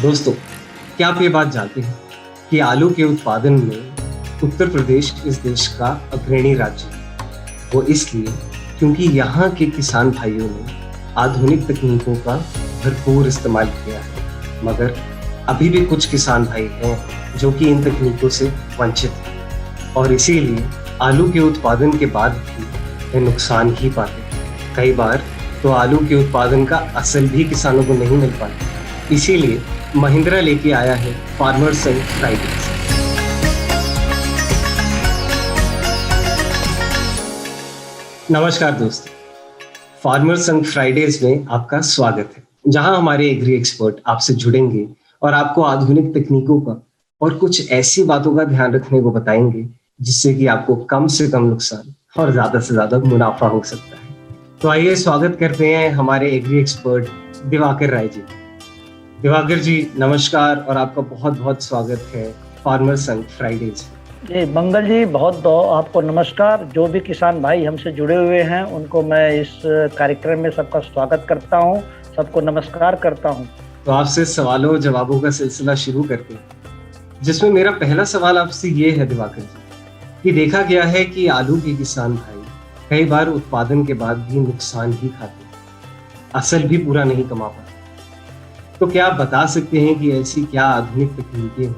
दोस्तों, क्या आप ये बात जानते हैं कि आलू के उत्पादन में उत्तर प्रदेश इस देश का अग्रणी राज्य है। वो इसलिए क्योंकि यहाँ के किसान भाइयों ने आधुनिक तकनीकों का भरपूर इस्तेमाल किया है, मगर अभी भी कुछ किसान भाई हैं जो कि इन तकनीकों से वंचित हैं और इसीलिए आलू के उत्पादन के बाद भी वे नुकसान ही पाते हैं। कई बार तो आलू के उत्पादन का असल भी किसानों को नहीं मिल पाता। इसीलिए महिंद्रा लेके आया है फार्मर संग फ्राइडेज। नमस्कार दोस्तों, फार्मर संग फ्राइडेज में आपका स्वागत है, जहां हमारे एग्री एक्सपर्ट आपसे जुड़ेंगे और आपको आधुनिक तकनीकों का और कुछ ऐसी बातों का ध्यान रखने को बताएंगे जिससे कि आपको कम से कम नुकसान और ज्यादा से ज्यादा मुनाफा हो सकता है। तो आइए स्वागत करते हैं हमारे एग्री एक्सपर्ट दिवाकर राय जी। दिवाकर जी नमस्कार और आपका बहुत बहुत स्वागत है फार्मर संग फ्राइडेज। जी मंगल जी, बहुत आपको नमस्कार। जो भी किसान भाई हमसे जुड़े हुए हैं उनको मैं इस कार्यक्रम में सबका स्वागत करता हूं, सबको नमस्कार करता हूं। तो आपसे सवालों जवाबों का सिलसिला शुरू करते हैं, जिसमें मेरा पहला सवाल आपसे ये है दिवाकर जी कि देखा गया है कि आलू के किसान भाई कई बार उत्पादन के बाद भी नुकसान ही खाते हैं, असल भी पूरा नहीं कमा पाते। तो क्या आप बता सकते हैं कि ऐसी क्या आधुनिक तकनीकें हैं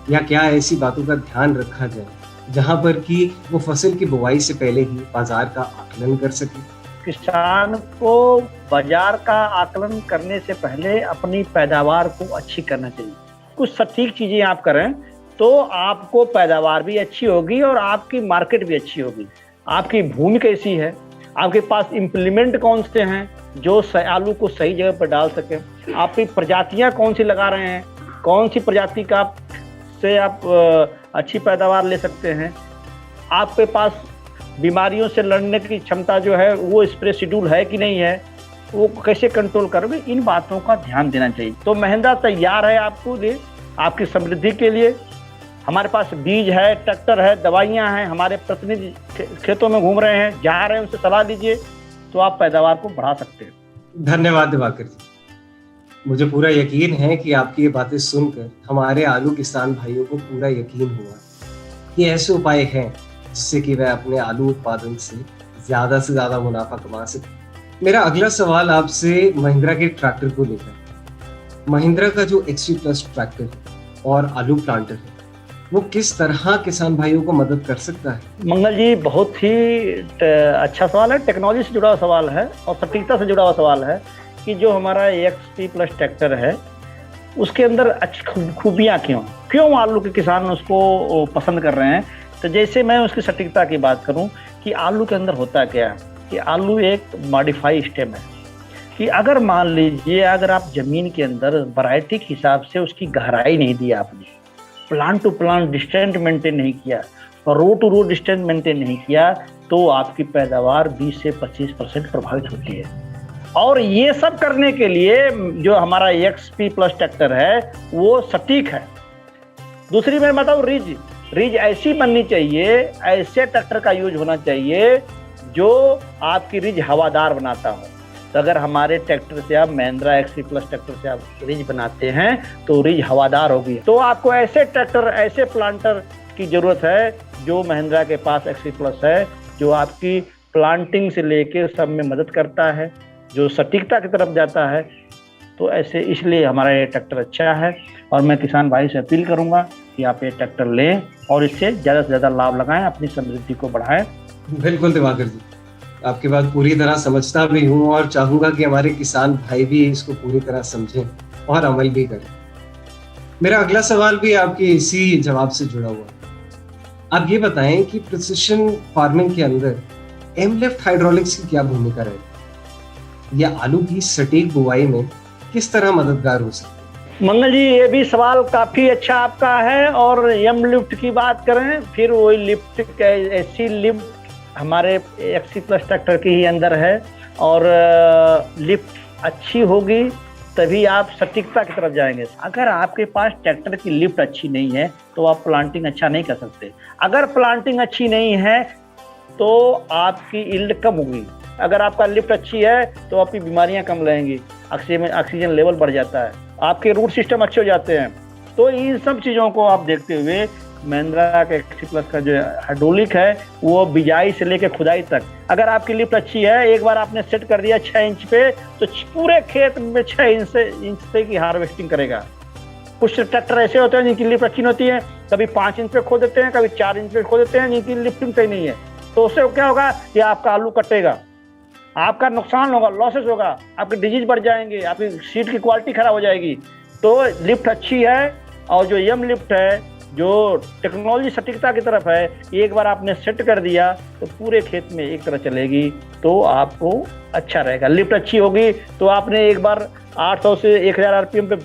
या क्या ऐसी बातों का ध्यान रखा जाए जहां पर कि वो फसल की बुवाई से पहले ही बाजार का आकलन कर सके? किसान को बाजार का आकलन करने से पहले अपनी पैदावार को अच्छी करना चाहिए। कुछ सटीक चीजें आप करें तो आपको पैदावार भी अच्छी होगी और आपकी मार्केट भी अच्छी होगी। आपकी भूमि कैसी है, आपके पास इम्प्लीमेंट कौन से हैं जो आलू को सही जगह पर डाल सके, आपकी प्रजातियां कौन सी लगा रहे हैं, कौन सी प्रजाति का से आप अच्छी पैदावार ले सकते हैं, आपके पास बीमारियों से लड़ने की क्षमता जो है वो स्प्रे शेड्यूल है कि नहीं है, वो कैसे कंट्रोल करोगे, इन बातों का ध्यान देना चाहिए। तो महिंद्रा तैयार है आपको लिए, आपकी समृद्धि के लिए। हमारे पास बीज है, ट्रैक्टर है, दवाइयाँ हैं, हमारे प्रतिनिधि खेतों में घूम रहे हैं, जा रहे हैं, उनसे सलाह लीजिए तो आप पैदावार को बढ़ा सकते हैं। धन्यवाद दिवाकर जी। मुझे पूरा यकीन है कि आपकी ये बातें सुनकर हमारे आलू किसान भाइयों को पूरा यकीन हुआ कि ऐसे उपाय हैं जिससे कि वह अपने आलू उत्पादन से ज्यादा मुनाफा कमा सके। मेरा अगला सवाल आपसे महिंद्रा के ट्रैक्टर को लेकर। महिंद्रा का जो XV+ ट्रैक्टर है और आलू प्लांटर है, वो किस तरह किसान भाइयों को मदद कर सकता है? मंगल जी, बहुत ही अच्छा सवाल है, टेक्नोलॉजी से जुड़ा हुआ सवाल है और सटीकता से जुड़ा हुआ सवाल है कि जो हमारा XV+ ट्रैक्टर है उसके अंदर अच्छी खूबियाँ क्यों आलू के किसान उसको पसंद कर रहे हैं। तो जैसे मैं उसकी सटीकता की बात करूं कि आलू के अंदर होता क्या है कि आलू एक मॉडिफाई स्टेम है कि अगर मान लीजिए अगर आप जमीन के अंदर वैरायटी के हिसाब से उसकी गहराई नहीं दी, आपने plant to plant distance maintain नहीं किया और row to row distance maintain नहीं किया, तो आपकी पैदावार 20 से 25% प्रभावित होती है। और ये सब करने के लिए जो हमारा XV+ ट्रैक्टर है वो सटीक है। दूसरी मैं बताऊँ, रीज ऐसी बननी चाहिए, ऐसे ट्रैक्टर का यूज होना चाहिए जो आपकी रीज हवादार बनाता हो। तो अगर हमारे ट्रैक्टर से आप महिंद्रा XV+ ट्रैक्टर से आप रीज बनाते हैं तो रीज हवादार होगी। तो आपको ऐसे ट्रैक्टर, ऐसे प्लांटर की जरूरत है जो महिंद्रा के पास XV+ है, जो आपकी प्लांटिंग से लेके सब में मदद करता है, जो सटीकता की तरफ जाता है। तो ऐसे इसलिए हमारा ये ट्रैक्टर अच्छा है और मैं किसान भाई से अपील करूंगा कि आप ये ट्रैक्टर लें और इससे ज़्यादा से ज़्यादा लाभ लगाएं, अपनी समृद्धि को बढ़ाएं। बिल्कुल दिवाकर जी, आपकी बात पूरी तरह समझता भी हूँ और चाहूंगा कि हमारे किसान भाई भी इसको पूरी तरह समझें और अमल भी करें। मेरा अगला सवाल भी आपके इसी जवाब से जुड़ा हुआ है। आप ये बताएं कि प्रिसिशन फार्मिंग के अंदर M-Lift हाइड्रोलिक्स की क्या भूमिका रहेगी या आलू की सटीक बुवाई में किस तरह मददगार हो सकती है? मंगल जी, ये भी सवाल काफी अच्छा आपका है। और M-Lift की बात करें, फिर वही लिफ्ट, ऐसी लिफ्ट हमारे XV+ ट्रैक्टर के ही अंदर है और लिफ्ट अच्छी होगी तभी आप सटीकता की तरफ जाएंगे। अगर आपके पास ट्रैक्टर की लिफ्ट अच्छी नहीं है तो आप प्लांटिंग अच्छा नहीं कर सकते। अगर प्लांटिंग अच्छी नहीं है तो आपकी यील्ड कम होगी। अगर आपका लिफ्ट अच्छी है तो आपकी बीमारियां कम रहेंगी, ऑक्सीजन लेवल बढ़ जाता है। आपके रूट सिस्टम अच्छे हो जाते हैं। तो इन सब चीज़ों को आप देखते हुए महिंद्रा का एक्सी प्लस का जो हाइड्रोलिक है वो बिजाई से लेकर खुदाई तक, अगर आपकी लिफ्ट अच्छी है, एक बार आपने सेट कर दिया 6 इंच पे, तो पूरे खेत में 6 इंच से की हार्वेस्टिंग करेगा। कुछ ट्रैक्टर ऐसे होते हैं जिनकी लिफ्ट अच्छी नहीं होती है, कभी 5 इंच पे खो देते हैं, कभी 4 इंच पे खो देते हैं, जिनकी लिफ्टिंग सही नहीं है। तो उससे क्या होगा कि आपका आलू कटेगा, आपका नुकसान होगा, लॉसेस होगा, आपके डिजीज बढ़ जाएंगे, आपकी सीड की क्वालिटी खराब हो जाएगी। तो लिफ्ट अच्छी है और जो यम लिफ्ट है, जो टेक्नोलॉजी सटीकता की तरफ है, एक बार आपने सेट कर दिया तो पूरे खेत में एक तरह चलेगी, तो आपको अच्छा रहेगा। लिफ्ट अच्छी होगी तो आपने एक बार 800 से 1000 आरपीएम पे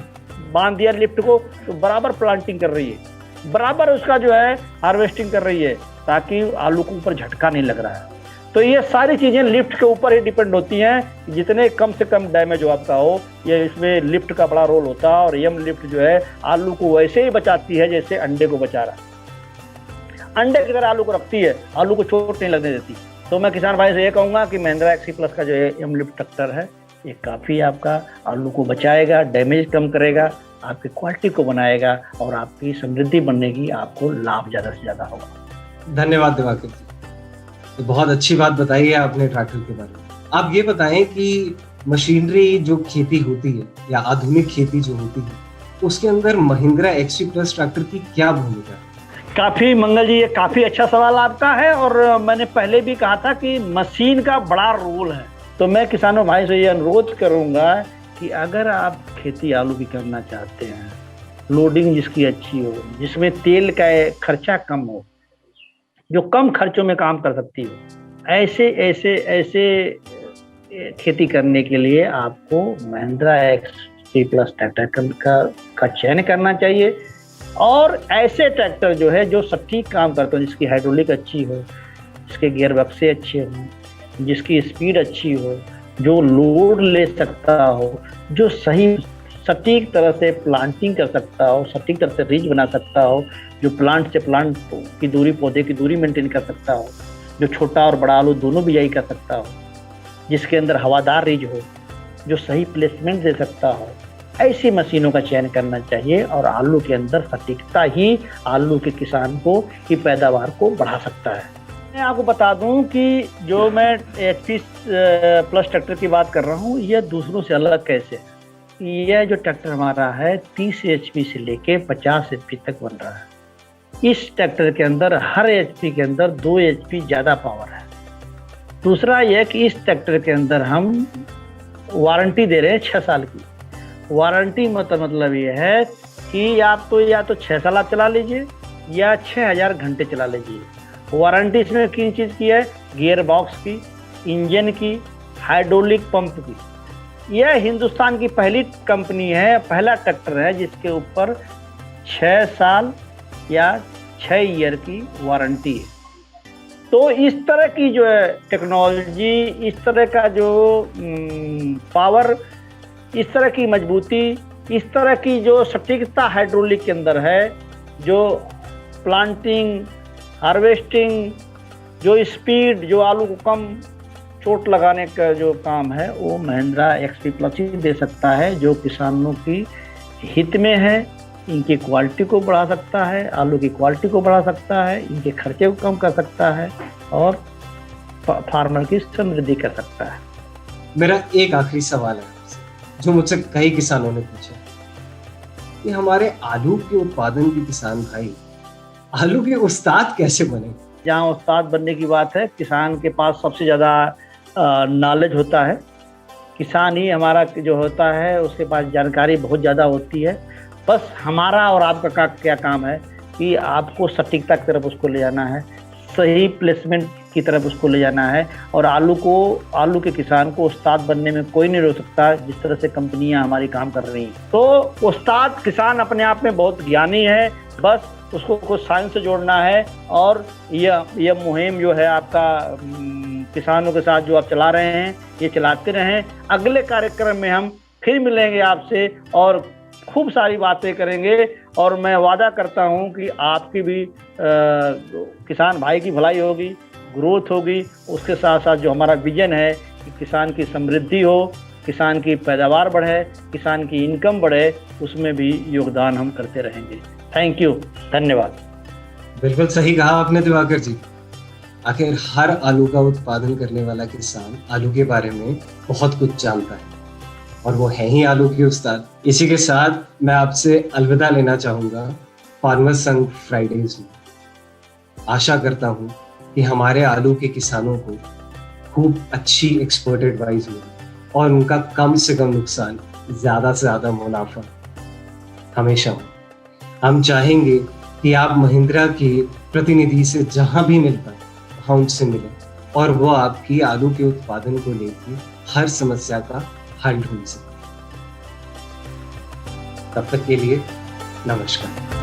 बांध दिया लिफ्ट को, तो बराबर प्लांटिंग कर रही है, बराबर उसका जो है हार्वेस्टिंग कर रही है, ताकि आलू के ऊपर झटका नहीं लग रहा है। तो ये सारी चीज़ें लिफ्ट के ऊपर ही डिपेंड होती हैं, जितने कम से कम डैमेज हो आपका हो, ये इसमें लिफ्ट का बड़ा रोल होता है। और यम लिफ्ट जो है आलू को वैसे ही बचाती है जैसे अंडे को बचा रहा है। अंडे की तरह आलू को रखती है, आलू को चोट नहीं लगने देती। तो मैं किसान भाई से ये कहूँगा कि महिंद्रा एक्सी प्लस का जो है यम लिफ्ट ट्रैक्टर है, ये काफ़ी आपका आलू को बचाएगा, डैमेज कम करेगा, आपकी क्वालिटी को बनाएगा और आपकी समृद्धि बनने की आपको लाभ ज़्यादा से ज़्यादा होगा। धन्यवाद दिवाकर जी, तो बहुत अच्छी बात बताई है आपने ट्रैक्टर के बारे में। आप ये बताएं कि मशीनरी जो खेती होती है या आधुनिक खेती जो होती है, उसके अंदर महिंद्रा एक्सी प्लस ट्रैक्टर की क्या भूमिका है? काफ़ी मंगल जी, ये काफ़ी अच्छा सवाल आपका है। और मैंने पहले भी कहा था कि मशीन का बड़ा रोल है। तो मैं किसानों भाई से ये अनुरोध करूँगा कि अगर आप खेती आलू की करना चाहते हैं, लोडिंग जिसकी अच्छी हो, जिसमें तेल का खर्चा कम हो, जो कम खर्चों में काम कर सकती हो, ऐसे खेती करने के लिए आपको महिंद्रा एक्सी प्लस ट्रैक्टर का चयन करना चाहिए। और ऐसे ट्रैक्टर जो है जो सटीक काम करते हो, जिसकी हाइड्रोलिक अच्छी हो, जिसके गियर बक्से अच्छे हों, जिसकी स्पीड अच्छी हो, जो लोड ले सकता हो, जो सही सटीक तरह से प्लांटिंग कर सकता हो, सटीक तरह से रीच बना सकता हो, जो प्लांट से प्लांट की दूरी, पौधे की दूरी मेंटेन कर सकता हो, जो छोटा और बड़ा आलू दोनों बिजाई कर सकता हो, जिसके अंदर हवादार रीच हो, जो सही प्लेसमेंट दे सकता हो, ऐसी मशीनों का चयन करना चाहिए। और आलू के अंदर सटीकता ही आलू के किसान को की पैदावार को बढ़ा सकता है। मैं आपको बता दूं कि जो मैं एचपी प्लस ट्रैक्टर की बात कर रहा हूं, यह दूसरों से अलग कैसे है। यह जो ट्रैक्टर हमारा है 30 एचपी से लेके 50 एचपी तक बन रहा है। इस ट्रैक्टर के अंदर हर एचपी के अंदर 2 एचपी ज़्यादा पावर है। दूसरा यह कि इस ट्रैक्टर के अंदर हम वारंटी दे रहे हैं 6 साल की। वारंटी मतलब ये है कि या तो 6 साल आप चला लीजिए या 6000 घंटे चला लीजिए। वारंटी इसमें किन चीज़ की है? गियर बॉक्स की, इंजन की, हाइड्रोलिक पंप की। यह हिंदुस्तान की पहली कंपनी है, पहला ट्रैक्टर है जिसके ऊपर 6 साल या 6 ईयर की वारंटी है। तो इस तरह की जो है टेक्नोलॉजी, इस तरह का जो पावर, इस तरह की मजबूती, इस तरह की जो सटीकता हाइड्रोलिक के अंदर है, जो प्लांटिंग, हार्वेस्टिंग, जो स्पीड, जो आलू को कम चोट लगाने का जो काम है, वो महिंद्रा एक्सपी प्लस ही दे सकता है, जो किसानों की हित में है। इनकी क्वालिटी को बढ़ा सकता है, आलू की क्वालिटी को बढ़ा सकता है, इनके खर्चे को कम कर सकता है और फार्मर की समृद्धि कर सकता है। मेरा एक आखिरी सवाल है आपसे, जो मुझसे कई किसानों ने पूछा कि हमारे आलू के उत्पादन के किसान भाई आलू के उस्ताद कैसे बने? जहाँ उस्ताद बनने की बात है, किसान के पास सबसे ज़्यादा नॉलेज होता है। किसान ही हमारा जो होता है, उसके पास जानकारी बहुत ज़्यादा होती है। बस हमारा और आपका क्या काम है कि आपको सटीकता की तरफ उसको ले जाना है, सही प्लेसमेंट की तरफ उसको ले जाना है। और आलू के किसान को उस्ताद बनने में कोई नहीं रोक सकता, जिस तरह से कंपनियां हमारी काम कर रही हैं। तो उस्ताद किसान अपने आप में बहुत ज्ञानी है, बस उसको कुछ साइंस से जोड़ना है। और यह मुहिम जो है आपका किसानों के साथ जो आप चला रहे हैं, ये चलाते रहें। अगले कार्यक्रम में हम फिर मिलेंगे आपसे और खूब सारी बातें करेंगे। और मैं वादा करता हूं कि आपकी भी किसान भाई की भलाई होगी, ग्रोथ होगी। उसके साथ साथ जो हमारा विजन है कि किसान की समृद्धि हो, किसान की पैदावार बढ़े, किसान की इनकम बढ़े, उसमें भी योगदान हम करते रहेंगे। थैंक यू, धन्यवाद। बिल्कुल सही कहा आपने दिवाकर जी। आखिर हर आलू का उत्पादन करने वाला किसान आलू के बारे में बहुत कुछ जानता है और वो है ही आलू के उस्ताद। इसी के साथ मैं आपसे अलविदा लेना चाहूंगा फार्मर संग फ्राइडेज में। आशा करता हूं कि हमारे आलू के किसानों को खूब अच्छी एक्सपर्ट एडवाइस मिले और उनका कम से कम नुकसान, ज्यादा से ज्यादा मुनाफा हमेशा हो। हम चाहेंगे कि आप महिंद्रा के प्रतिनिधि से जहां भी मिल पाए वहां उनसे मिलें और वो आपकी आलू के उत्पादन को लेकर हर समस्या का हल ढूंढ सके। तब तक के लिए नमस्कार।